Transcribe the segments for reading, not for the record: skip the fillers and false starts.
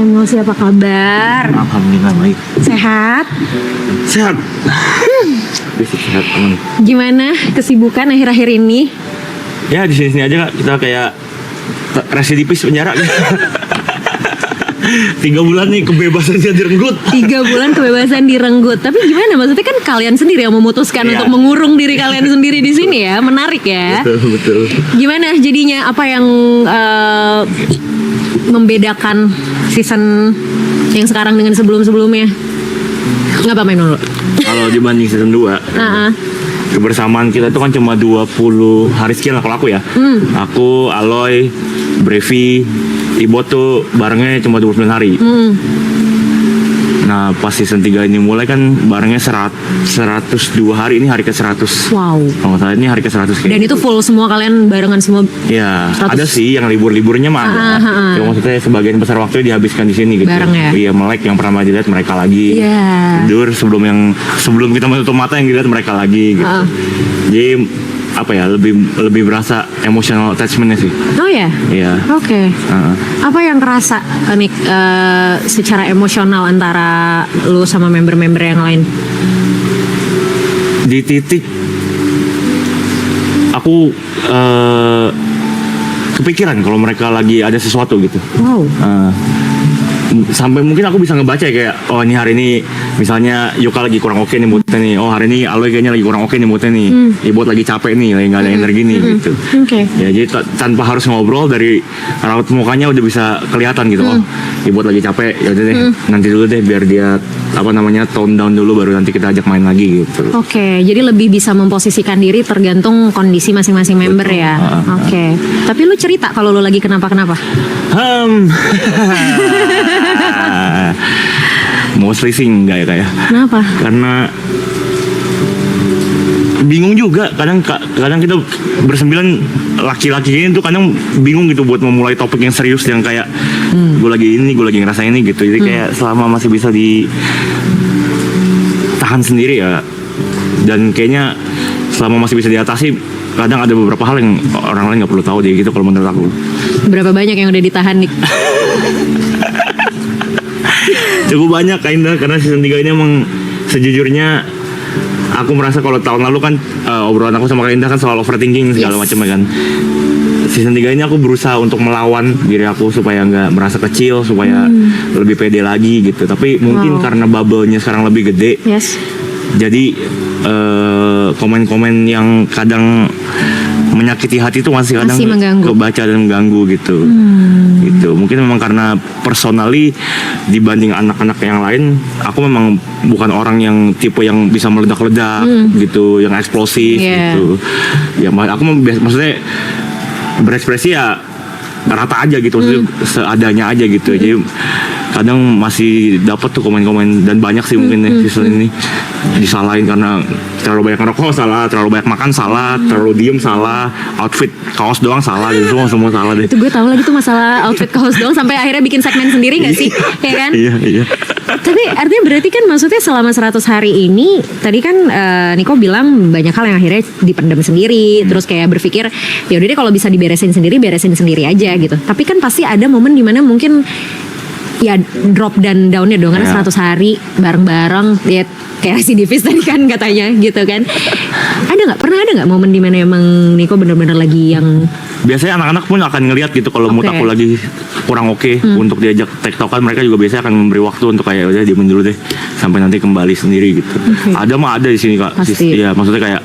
Emosi, apa kabar? Alhamdulillah baik. Sehat? Sehat. Fisik sehat aman. Gimana kesibukan akhir-akhir ini? Ya di sini aja Kak. Kita kayak residivis penjara. 3 bulan nih kebebasannya direnggut. 3 bulan kebebasan direnggut. Tapi gimana? Maksudnya kan kalian sendiri yang memutuskan Iya. untuk mengurung diri kalian sendiri di sini ya. Menarik ya. Betul. Gimana jadinya? Apa yang membedakan season yang sekarang dengan sebelum-sebelumnya? Nggak apa main dulu. Kalau dibanding season 2 kebersamaan kita itu kan cuma 20 hari sekian lah kalau aku ya. Aku, Aloy, Brevi, Ibo tuh barengnya cuma 29 hari. Nah pas season 3 ini mulai kan barengnya 102 hari. Ini hari ke-100. Wow. Kalau salah ini hari ke-100 kayak. Dan itu full semua, kalian barengan semua. Ya, 100. ada sih yang libur-liburnya mah ada. Cuma maksudnya sebagian besar waktunya dihabiskan di sini gitu. Bareng ya? Iya, melek yang pernah dilihat mereka lagi. Iya. Tidur sebelum kita menutup mata yang dilihat mereka lagi gitu. Jadi apa ya, lebih berasa emotional attachment-nya sih. Oh ya? Iya. Oke. Apa yang kerasa Nick secara emosional antara lu sama member-member yang lain? Di titik aku kepikiran kalau mereka lagi ada sesuatu gitu. Wow. Sampai mungkin aku bisa ngebaca ya, kayak oh ini hari ini misalnya Yuka lagi kurang oke nih moodnya nih, oh hari ini Aloy kayaknya lagi kurang oke nih moodnya nih, Ibot lagi capek nih, lagi nggak ada energi nih gitu. Oke. Ya jadi tanpa harus ngobrol, dari raut mukanya udah bisa kelihatan gitu. Oh Ibot lagi capek, ya udah deh nanti dulu deh biar dia tone down dulu, baru nanti kita ajak main lagi gitu. Oke, jadi lebih bisa memposisikan diri tergantung kondisi masing-masing member ya. Oke. Tapi lu cerita kalau lu lagi kenapa-kenapa? Mostly sih enggak ya kayak. Kenapa? Karena bingung juga, kadang kita bersembilan laki-laki ini tuh kadang bingung gitu buat memulai topik yang serius yang kayak gue lagi ngerasain ini gitu. Jadi kayak selama masih bisa ditahan sendiri ya, dan kayaknya selama masih bisa diatasi, kadang ada beberapa hal yang orang lain nggak perlu tahu deh gitu kalau menurut aku. Berapa banyak yang udah ditahan nih? Cukup banyak karena season 3 ini emang sejujurnya aku merasa kalau tahun lalu kan obrolan aku sama Kak Indah kan soal overthinking segala macam kan. Season 3 ini aku berusaha untuk melawan diri aku supaya nggak merasa kecil, supaya lebih pede lagi gitu. Tapi mungkin karena bubble-nya sekarang lebih gede. Yes. Jadi komen-komen yang kadang menyakiti hati itu masih kadang kebaca dan mengganggu gitu. Gitu. Mungkin memang karena personally dibanding anak-anak yang lain, aku memang bukan orang yang tipe yang bisa meledak-ledak gitu, yang eksplosif gitu. Ya aku maksudnya berekspresi ya rata aja gitu, maksudnya seadanya aja gitu. Jadi kadang masih dapat tuh komen-komen, dan banyak sih mungkin ya season ini disalahin karena terlalu banyak ngerokok salah, terlalu banyak makan salah, terlalu diem salah, outfit kaos doang salah, gitu semua salah deh. Itu gue tahu lagi tuh masalah outfit kaos doang, sampai akhirnya bikin segmen sendiri nggak sih? Ya kan? Iya. Tapi artinya berarti kan maksudnya selama 100 hari ini, tadi kan Niko bilang banyak hal yang akhirnya dipendam sendiri, terus kayak berpikir ya udah deh kalau bisa beresin sendiri aja gitu. Tapi kan pasti ada momen dimana mungkin ya drop dan downnya dong, karena 100 hari bareng-bareng ya, kayak residivis tadi kan katanya gitu kan. Pernah ada nggak momen dimana emang Niko bener-bener lagi yang biasanya anak-anak pun akan ngelihat gitu kalau mood aku lagi kurang oke untuk diajak tektokan, mereka juga biasanya akan memberi waktu untuk kayak udah diemin dulu deh sampai nanti kembali sendiri gitu. Ada di sini Kak. Iya, maksudnya kayak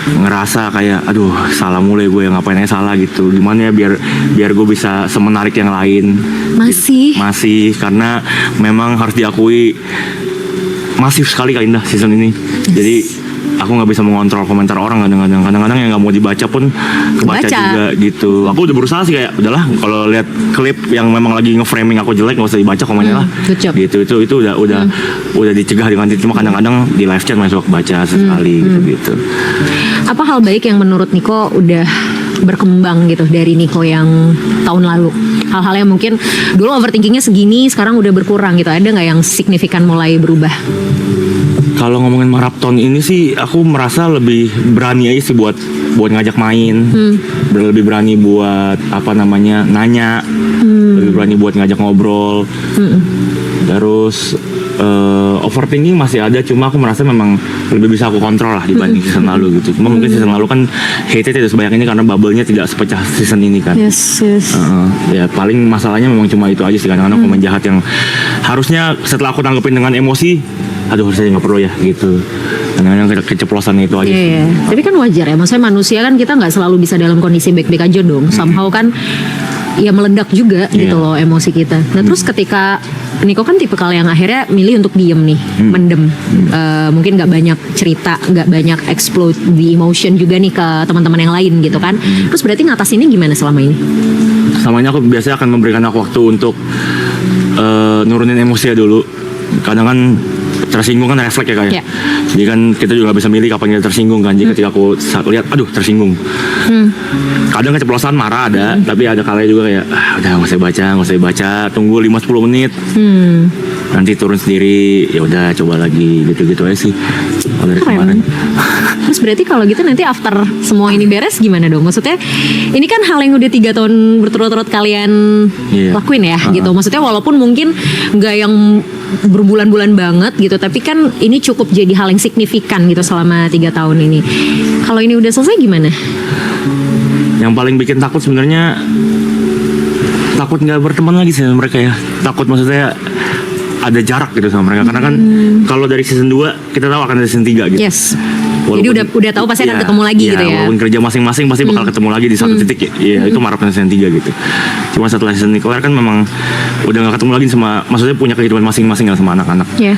ngerasa kayak aduh salah mulai gue, yang ngapain aja salah gitu. Gimana ya biar gue bisa semenarik yang lain. Masih karena memang harus diakui masif sekali Kak Indah season ini. Jadi aku nggak bisa mengontrol komentar orang, kadang-kadang yang nggak mau dibaca pun kebaca juga gitu. Aku udah berusaha sih kayak udahlah, kalau lihat klip yang memang lagi nge-framing aku jelek nggak usah dibaca komennya lah. Gitu itu udah dicegah dengan itu. Cuma kadang-kadang di live chat masuk baca sekali gitu. Apa hal baik yang menurut Niko udah berkembang gitu dari Niko yang tahun lalu? Hal-hal yang mungkin dulu overthinkingnya segini, sekarang udah berkurang gitu. Ada nggak yang signifikan mulai berubah? Kalau ngomongin maraton ini sih aku merasa lebih berani aja sih buat buat ngajak main, lebih berani buat nanya, lebih berani buat ngajak ngobrol. Terus overthinking masih ada, cuma aku merasa memang lebih bisa aku kontrol lah dibanding season lalu gitu. Cuma mungkin season lalu kan hate tidak sebanyak ini karena bubble-nya tidak sepecah season ini kan. Yes. Ya paling masalahnya memang cuma itu aja sih, kadang-kadang komen jahat yang harusnya setelah aku tanggepin dengan emosi, aduh saya nggak perlu ya gitu. Kadang-kadang keceplosan itu aja sih. Tapi kan wajar ya, maksudnya manusia kan kita nggak selalu bisa dalam kondisi baik-baik aja dong. Somehow kan ya meledak juga gitu loh emosi kita. Nah terus ketika Niko kan tipikal yang akhirnya milih untuk diem nih, mendem, mungkin nggak banyak cerita, nggak banyak explode the emotion juga nih ke teman-teman yang lain gitu kan. Terus berarti ngatasinnya gimana selama ini? Selama ini aku biasanya akan memberikan aku waktu untuk nurunin emosi dulu. Kadang kan tersinggung kan refleks ya kayak. Jadi kan kita juga gak bisa milih kapan kita tersinggung kan. Jadi ketika aku lihat aduh tersinggung. Kadang keceplosan marah ada, tapi ada kalanya juga kayak udah nggak usah baca, tunggu 5-10 menit. Nanti turun sendiri, ya udah coba lagi gitu-gitu aja sih. Dari kemarin. Terus berarti kalau gitu nanti after semua ini beres gimana dong? Maksudnya ini kan hal yang udah 3 tahun berturut-turut kalian lakuin ya gitu. Maksudnya walaupun mungkin nggak yang berbulan-bulan banget gitu, tapi kan ini cukup jadi hal yang signifikan gitu selama 3 tahun ini. Kalau ini udah selesai gimana? Yang paling bikin takut sebenarnya takut nggak berteman lagi sih sama mereka ya. Takut maksudnya ada jarak gitu sama mereka, karena kan kalau dari season 2 kita tahu akan ada season 3 gitu. Yes. Walaupun, jadi udah tahu pasti akan ketemu lagi gitu ya. Walaupun kerja masing-masing pasti bakal ketemu lagi di satu titik ya. Itu harapan season 3 gitu. Cuma setelah season ini kelar kan memang udah gak ketemu lagi sama, maksudnya punya kehidupan masing-masing sama anak-anak. Ya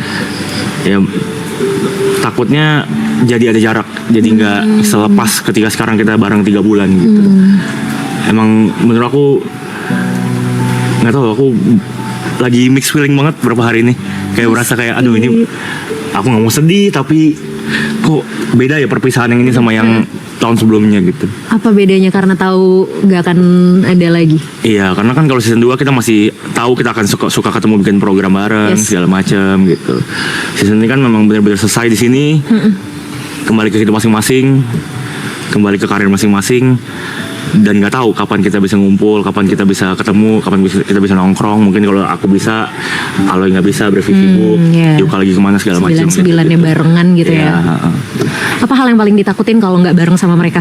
takutnya jadi ada jarak, jadi nggak selepas ketika sekarang kita bareng 3 bulan gitu. Emang menurut aku nggak tahu, aku lagi mix feeling banget beberapa hari ini, kayak berasa kayak aduh ini aku nggak mau sedih tapi kok beda ya perpisahan yang ini sama yang tahun sebelumnya gitu. Apa bedanya karena tahu gak akan ada lagi? Iya, karena kan kalau season 2 kita masih tahu kita akan suka ketemu bikin program bareng segala macam gitu. Season ini kan memang benar-benar selesai di sini. Kembali ke hidup masing-masing, kembali ke karir masing-masing, dan nggak tahu kapan kita bisa ngumpul, kapan kita bisa ketemu, kapan kita bisa nongkrong. Mungkin kalau aku bisa, kalau nggak bisa sibuk, yuk lagi kemana segala macam. 9-9-nya barengan gitu ya. Apa hal yang paling ditakutin kalau nggak bareng sama mereka?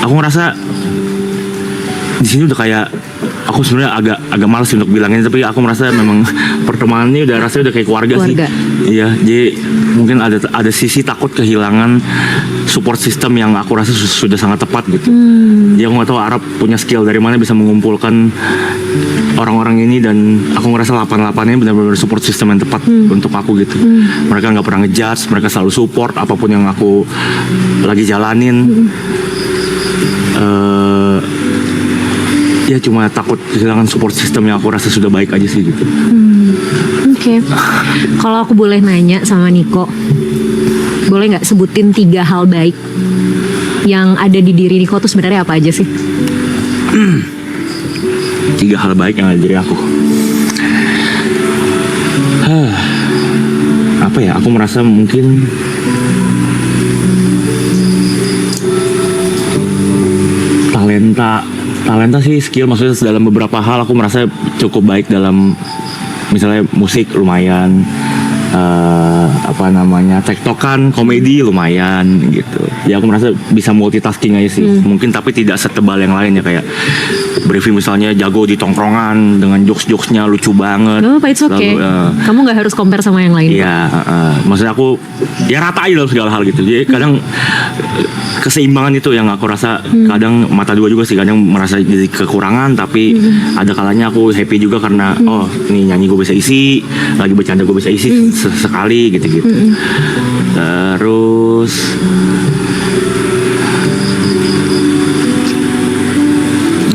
Aku ngerasa di sini udah kayak, aku sebenarnya agak malas untuk bilangin, tapi aku merasa memang pertemanan ini udah rasanya udah kayak keluarga sih. Iya, jadi mungkin ada sisi takut kehilangan support system yang aku rasa sudah sangat tepat gitu. Jadi aku nggak tahu Arab punya skill dari mana bisa mengumpulkan orang-orang ini, dan aku ngerasa 8-8-nya benar-benar support system yang tepat untuk aku gitu. Mereka nggak pernah ngejudge, mereka selalu support apapun yang aku lagi jalanin. Ya cuma takut kehilangan support system yang aku rasa sudah baik aja sih gitu. Oke. Kalau aku boleh nanya sama Niko, boleh nggak sebutin 3 hal baik yang ada di diri Niko tuh sebenarnya apa aja sih? 3 hal baik yang ada di diri aku. Apa ya? Aku merasa mungkin talenta sih, skill, maksudnya dalam beberapa hal aku merasa cukup baik. Dalam misalnya musik lumayan, tektokan, komedi lumayan gitu. Ya aku merasa bisa multitasking aja sih. Mungkin tapi tidak setebal yang lain ya, kayak Briefing misalnya jago di tongkrongan dengan jokes-jokesnya lucu banget. Pak, it's okay. Kamu nggak harus compare sama yang lain. Iya, maksudnya aku ya rata aja dalam segala hal gitu. Jadi kadang keseimbangan itu yang aku rasa, kadang mata dua juga sih, kadang merasa jadi kekurangan, tapi ada kalanya aku happy juga karena oh ini nyanyi gue bisa isi, lagi bercanda gue bisa isi sekali gitu-gitu. Terus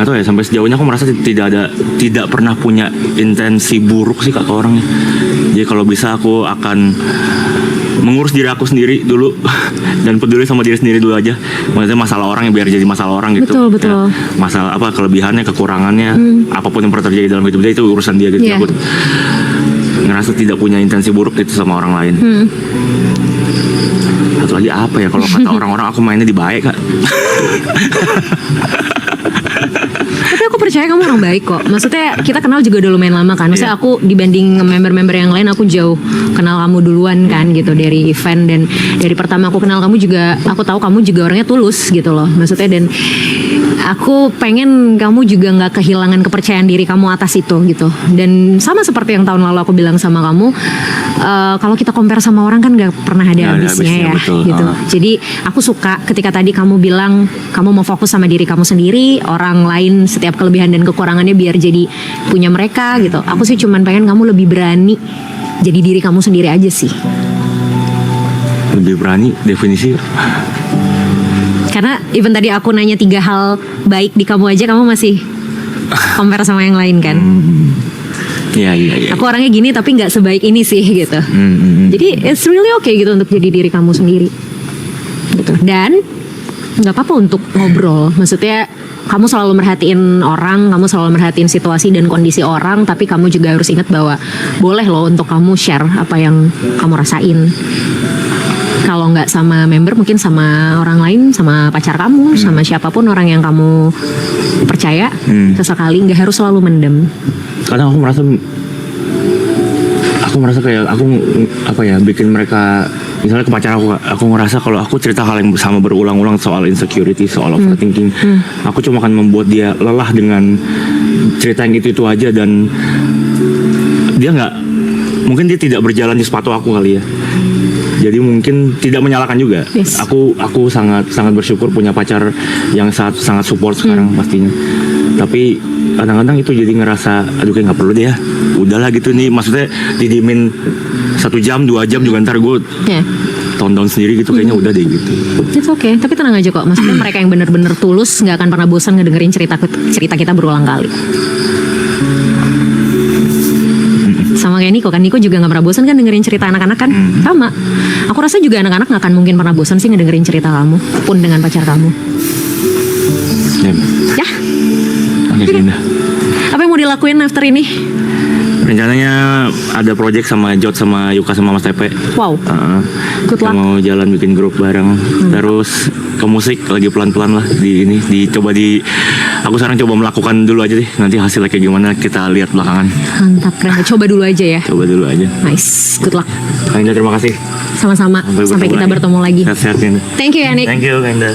nggak tahu ya, sampai sejauh ini aku merasa tidak pernah punya intensi buruk sih ke orangnya. Jadi kalau bisa aku akan mengurus diri aku sendiri dulu dan peduli sama diri sendiri dulu aja. Maksudnya masalah orang ya biar jadi masalah orang gitu. Betul. Ya, masalah kelebihannya, kekurangannya, apapun yang pernah terjadi dalam hidup dia itu urusan dia gitu. Aku ngerasa tidak punya intensi buruk gitu sama orang lain. Satu lagi apa ya, kalau kata orang-orang aku mainnya di baik Kak. Tapi aku percaya kamu orang baik kok. Maksudnya kita kenal juga udah lumayan lama kan. Maksudnya aku dibanding member-member yang lain aku jauh kenal kamu duluan kan gitu dari event, dan dari pertama aku kenal kamu juga aku tahu kamu juga orangnya tulus gitu loh. Maksudnya, dan aku pengen kamu juga nggak kehilangan kepercayaan diri kamu atas itu gitu. Dan sama seperti yang tahun lalu aku bilang sama kamu, kalau kita compare sama orang kan nggak pernah ada Nggak ada habisnya ya betul. gitu. Jadi aku suka ketika tadi kamu bilang kamu mau fokus sama diri kamu sendiri, orang lain setiap kelebihan dan kekurangannya biar jadi punya mereka gitu. Aku sih cuman pengen kamu lebih berani jadi diri kamu sendiri aja sih. Lebih berani definisi. Karena even tadi aku nanya 3 hal baik di kamu aja kamu masih compare sama yang lain kan. Iya. Aku orangnya gini tapi nggak sebaik ini sih gitu. Jadi it's really okay gitu untuk jadi diri kamu sendiri gitu. Dan nggak apa-apa untuk ngobrol. Maksudnya kamu selalu merhatiin orang, kamu selalu merhatiin situasi dan kondisi orang, tapi kamu juga harus ingat bahwa boleh loh untuk kamu share apa yang kamu rasain. Kalau nggak sama member, mungkin sama orang lain, sama pacar kamu, sama siapapun orang yang kamu percaya. Sesekali nggak harus selalu mendem. Kadang aku merasa kayak aku apa ya, bikin mereka, misalnya ke pacar aku ngerasa kalau aku cerita hal yang sama berulang-ulang soal insecurity, soal overthinking, aku cuma akan membuat dia lelah dengan cerita yang itu aja, dan dia mungkin dia tidak berjalan di sepatu aku kali ya. Jadi mungkin tidak menyalahkan juga. Yes. Aku sangat bersyukur punya pacar yang sangat support sekarang pastinya. Tapi kadang-kadang itu jadi ngerasa aduh kayak nggak perlu deh ya. Udahlah gitu nih, maksudnya didiemin 1 jam 2 jam juga ntar gue tonton sendiri gitu, kayaknya udah deh gitu. It's okay, tapi tenang aja kok. Maksudnya mereka yang benar-benar tulus nggak akan pernah bosan ngedengerin cerita kita berulang kali. Sama kayak Niko kan, Niko juga gak pernah bosan kan dengerin cerita anak-anak kan. Sama, aku rasa juga anak-anak gak akan mungkin pernah bosan sih ngedengerin cerita kamu, pun dengan pacar kamu. Ya. Oke, Linda. Apa yang mau dilakuin after ini? Rencananya ada project sama Jot sama Yuka sama Mas Tepe. Wow. Good Kita luck. mau jalan bikin grup bareng. Terus ke musik lagi pelan-pelan lah aku sekarang coba melakukan dulu aja deh. Nanti hasilnya kayak gimana kita lihat belakangan. Mantap, keren. Coba dulu aja ya. Coba dulu aja. Nice, good luck. Kak Indah, terima kasih. Sama-sama. Sampai kita bertemu lagi. Sehat-sehat, Indah. Thank you ya Nick. Thank you, Kak Indah.